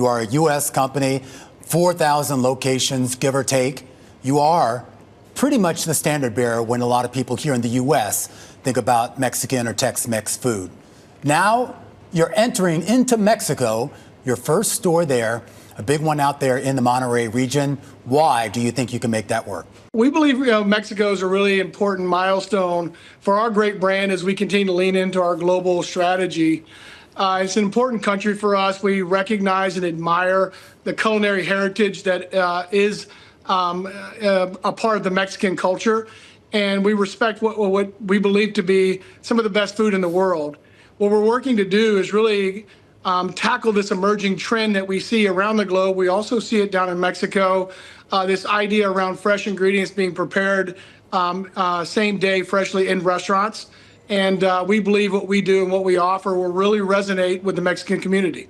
You are a U.S. company, 4,000 locations, give or take. You are pretty much the standard bearer when a lot of people here in the U.S. think about Mexican or Tex-Mex food. Now you're entering into Mexico, your first store there, a big one out there in the Monterrey region. Why do you think you can make that work? We believe Mexico is a really important milestone for our great brand as we continue to lean into our global strategy. It's an important country for us. We recognize and admire the culinary heritage that is a part of the Mexican culture, and we respect what we believe to be some of the best food in the world. What we're working to do is really tackle this emerging trend that we see around the globe. We also see it down in Mexico, this idea around fresh ingredients being prepared same day freshly in restaurants. And we believe what we do and what we offer will really resonate with the Mexican community.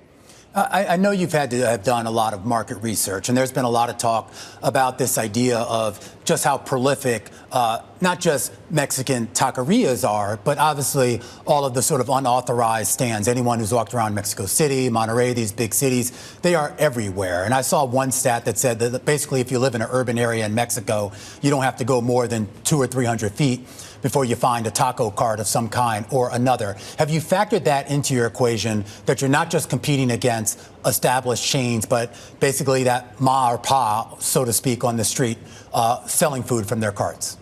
I know you've had to have done a lot of market research, and there's been a lot of talk about this idea of just how prolific not just Mexican taquerias are, but obviously all of the sort of unauthorized stands. Anyone who's walked around Mexico City, Monterrey, these big cities, they are everywhere. And I saw one stat that said that basically if you live in an urban area in Mexico, you don't have to go more than 200 or 300 feet before you find a taco cart of some kind or another. Have you factored that into your equation, that you're not just competing against established chains, but basically that ma or pa, so to speak, on the street, selling food from their carts?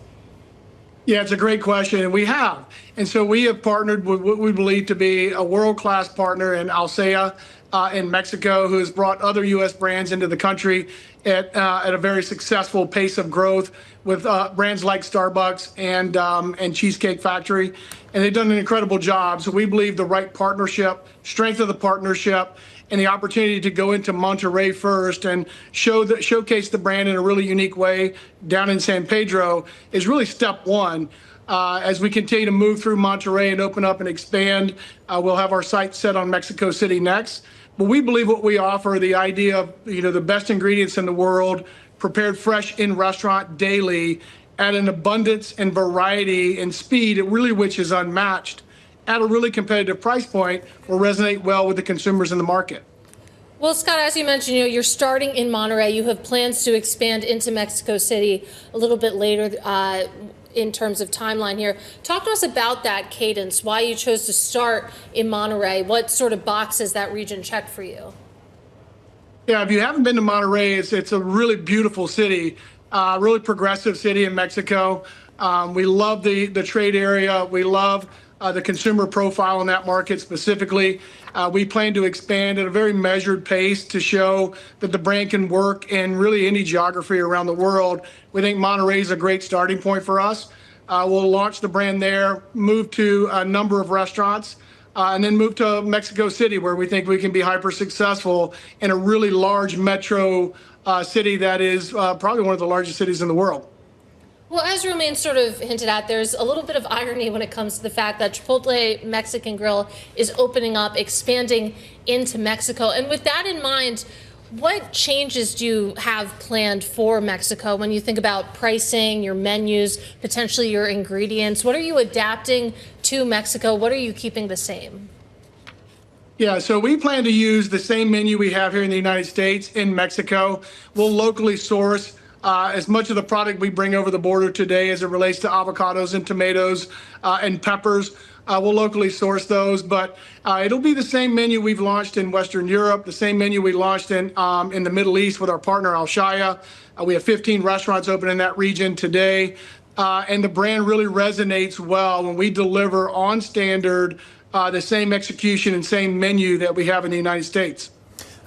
Yeah, it's a great question, and we have. And so we have partnered with what we believe to be a world-class partner in Alsea in Mexico, who has brought other U.S. brands into the country at a very successful pace of growth with brands like Starbucks and Cheesecake Factory. And they've done an incredible job. So we believe the right partnership, strength of the partnership, and the opportunity to go into Monterrey first and showcase the brand in a really unique way down in San Pedro is really step one. As we continue to move through Monterrey and open up and expand, we'll have our sights set on Mexico City next. But we believe what we offer, the idea of the best ingredients in the world, prepared fresh in restaurant daily at an abundance and variety and speed, really which is unmatched, at a really competitive price point, will resonate well with the consumers in the market. Well, Scott, as you mentioned, you're starting in Monterrey. You have plans to expand into Mexico City a little bit later in terms of timeline here. Talk to us about that cadence, why you chose to start in Monterrey, what sort of boxes that region checked for you. Yeah, if you haven't been to Monterrey, it's a really beautiful city, really progressive city in Mexico. We love the trade area. We love the consumer profile in that market specifically. We plan to expand at a very measured pace to show that the brand can work in really any geography around the world. We think Monterrey is a great starting point for us. We'll launch the brand there, move to a number of restaurants, and then move to Mexico City, where we think we can be hyper successful in a really large metro city that is probably one of the largest cities in the world. Well, as Romaine sort of hinted at, there's a little bit of irony when it comes to the fact that Chipotle Mexican Grill is opening up, expanding into Mexico. And with that in mind, what changes do you have planned for Mexico when you think about pricing, your menus, potentially your ingredients? What are you adapting to Mexico? What are you keeping the same? Yeah, so we plan to use the same menu we have here in the United States in Mexico. We'll locally source as much of the product we bring over the border today as it relates to avocados and tomatoes and peppers. We'll locally source those, but it'll be the same menu we've launched in Western Europe, the same menu we launched in the Middle East with our partner Alshaya. We have 15 restaurants open in that region today, and the brand really resonates well when we deliver on standard the same execution and same menu that we have in the United States.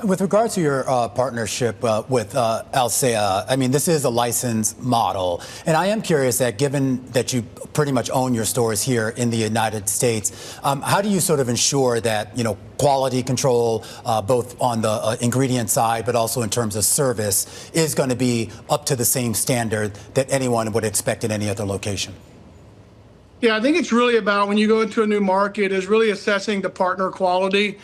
With regard to your partnership with Alsea, I mean, this is a license model. And I am curious that given that you pretty much own your stores here in the United States, how do you sort of ensure that, quality control, both on the ingredient side, but also in terms of service, is going to be up to the same standard that anyone would expect in any other location? Yeah, I think it's really about when you go into a new market is really assessing the partner quality.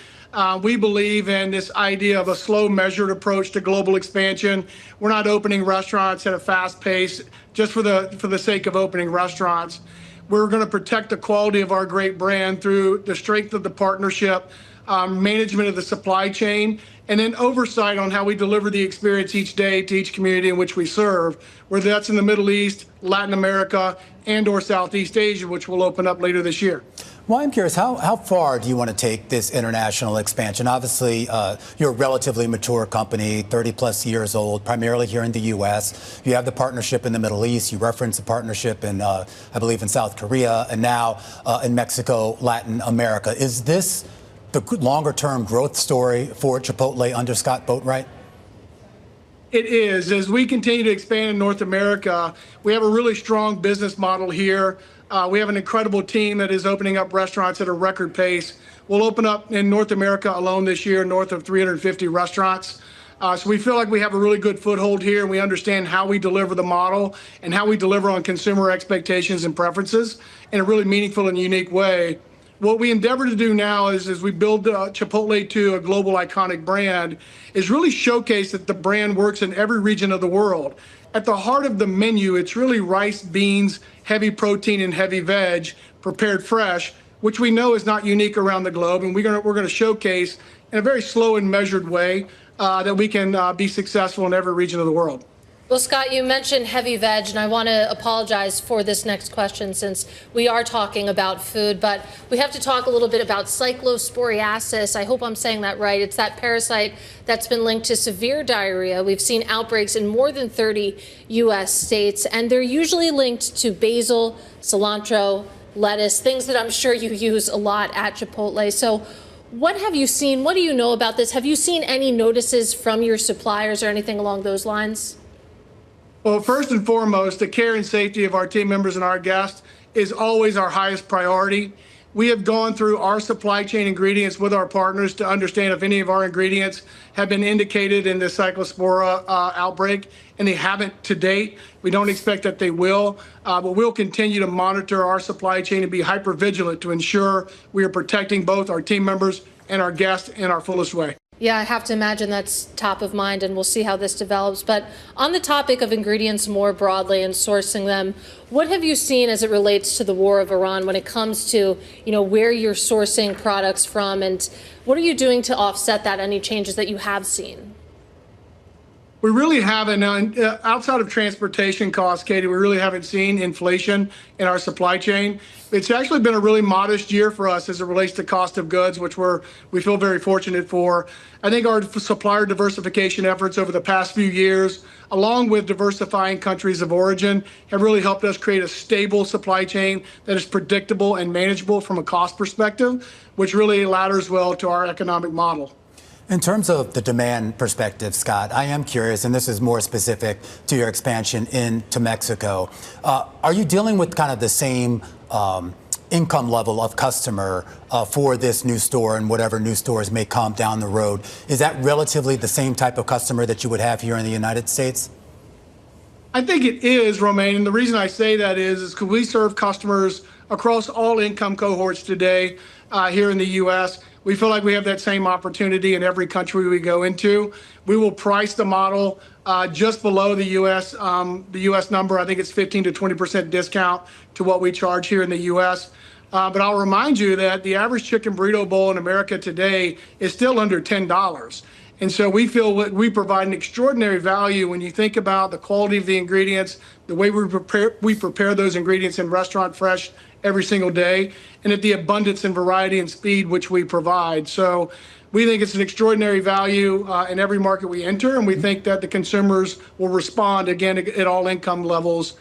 We believe in this idea of a slow, measured approach to global expansion. We're not opening restaurants at a fast pace just for the sake of opening restaurants. We're going to protect the quality of our great brand through the strength of the partnership management of the supply chain, and then oversight on how we deliver the experience each day to each community in which we serve, whether that's in the Middle East, Latin America, and or Southeast Asia, which will open up later this year. Well, I'm curious, how far do you want to take this international expansion? Obviously, you're a relatively mature company, 30 plus years old, primarily here in the U.S. You have the partnership in the Middle East. You referenced the partnership in, I believe, in South Korea, and now in Mexico, Latin America. Is this the longer-term growth story for Chipotle under Scott Boatwright? It is. As we continue to expand in North America, we have a really strong business model here. We have an incredible team that is opening up restaurants at a record pace. We'll open up in North America alone this year north of 350 restaurants. So we feel like we have a really good foothold here, and we understand how we deliver the model and how we deliver on consumer expectations and preferences in a really meaningful and unique way. What we endeavor to do now is, as we build Chipotle to a global iconic brand, is really showcase that the brand works in every region of the world. At the heart of the menu, it's really rice, beans, heavy protein, and heavy veg, prepared fresh, which we know is not unique around the globe. And we're going to showcase in a very slow and measured way that we can be successful in every region of the world. Well, Scott, you mentioned heavy veg, and I want to apologize for this next question since we are talking about food, but we have to talk a little bit about cyclosporiasis. I hope I'm saying that right. It's that parasite that's been linked to severe diarrhea. We've seen outbreaks in more than 30 U.S. states, and they're usually linked to basil, cilantro, lettuce, things that I'm sure you use a lot at Chipotle. So what have you seen? What do you know about this? Have you seen any notices from your suppliers or anything along those lines? Well, first and foremost, the care and safety of our team members and our guests is always our highest priority. We have gone through our supply chain ingredients with our partners to understand if any of our ingredients have been indicated in the Cyclospora outbreak, and they haven't to date. We don't expect that they will, but we'll continue to monitor our supply chain and be hyper vigilant to ensure we are protecting both our team members and our guests in our fullest way. Yeah, I have to imagine that's top of mind, and we'll see how this develops. But on the topic of ingredients more broadly and sourcing them, what have you seen as it relates to the war of Iran when it comes to, where you're sourcing products from, and what are you doing to offset that, any changes that you have seen? We really haven't, outside of transportation costs, Katie, we really haven't seen inflation in our supply chain. It's actually been a really modest year for us as it relates to cost of goods, which we feel very fortunate for. I think our supplier diversification efforts over the past few years, along with diversifying countries of origin, have really helped us create a stable supply chain that is predictable and manageable from a cost perspective, which really ladders well to our economic model. In terms of the demand perspective, Scott, I am curious, and this is more specific to your expansion into Mexico. Are you dealing with kind of the same income level of customer for this new store and whatever new stores may come down the road? Is that relatively the same type of customer that you would have here in the United States? I think it is, Romaine, and the reason I say that is because we serve customers across all income cohorts today here in the U.S. We feel like we have that same opportunity in every country we go into. We will price the model just below the U.S. Number. I think it's 15 to 20% discount to what we charge here in the U.S. But I'll remind you that the average chicken burrito bowl in America today is still under $10. And so we feel that we provide an extraordinary value when you think about the quality of the ingredients, the way we prepare those ingredients in restaurant fresh every single day, and at the abundance and variety and speed which we provide. So we think it's an extraordinary value in every market we enter, and we think that the consumers will respond, again, at all income levels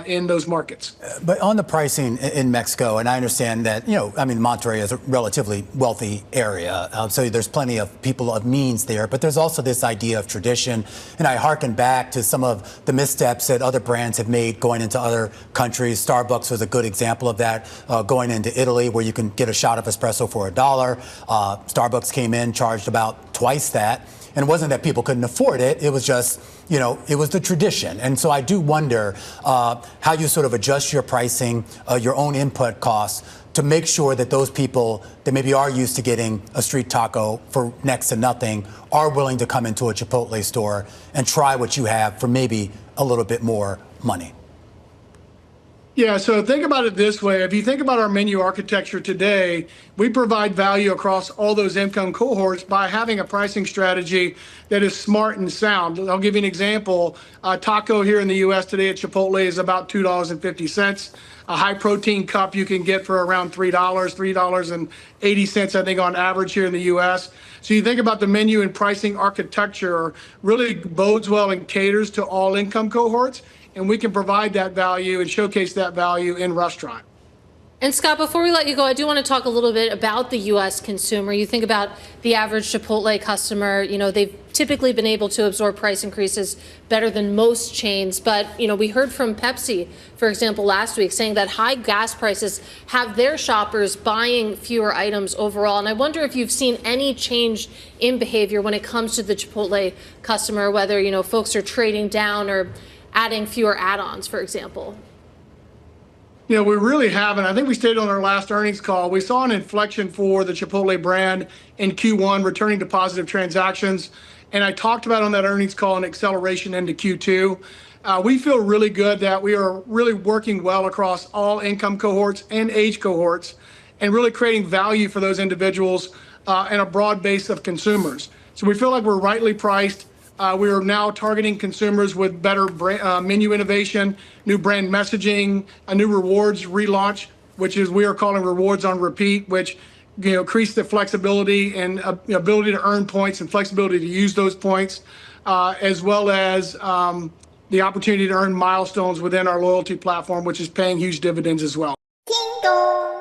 in those markets. But on the pricing in Mexico, and I understand that, Monterrey is a relatively wealthy area, so there's plenty of people of means there, but there's also this idea of tradition, and I hearken back to some of the missteps that other brands have made going into other countries. Starbucks was a good example of that, going into Italy, where you can get a shot of espresso for $1. Starbucks came in, charged about twice that. And it wasn't that people couldn't afford it. It was just, it was the tradition. And so I do wonder how you sort of adjust your pricing, your own input costs, to make sure that those people that maybe are used to getting a street taco for next to nothing are willing to come into a Chipotle store and try what you have for maybe a little bit more money. Yeah, so think about it this way. If you think about our menu architecture today, we provide value across all those income cohorts by having a pricing strategy that is smart and sound. I'll give you an example. Taco here in the U.S. today at Chipotle is about $2.50. A high protein cup you can get for around $3.80, I think, on average here in the U.S. So you think about the menu and pricing architecture really bodes well and caters to all income cohorts. And we can provide that value and showcase that value in restaurant. And Scott, before we let you go, I do want to talk a little bit about the U.S. consumer. You think about the average Chipotle customer, they've typically been able to absorb price increases better than most chains. But, we heard from Pepsi, for example, last week saying that high gas prices have their shoppers buying fewer items overall. And I wonder if you've seen any change in behavior when it comes to the Chipotle customer, whether, folks are trading down or adding fewer add-ons, for example. We really haven't. I think we stated on our last earnings call, we saw an inflection for the Chipotle brand in Q1, returning to positive transactions. And I talked about on that earnings call an acceleration into Q2. We feel really good that we are really working well across all income cohorts and age cohorts and really creating value for those individuals and a broad base of consumers. So we feel like we're rightly priced. We are now targeting consumers with better menu innovation, new brand messaging, a new rewards relaunch, which is we are calling rewards on repeat, which increase the flexibility and ability to earn points and flexibility to use those points, as well as the opportunity to earn milestones within our loyalty platform, which is paying huge dividends as well. Ding dong.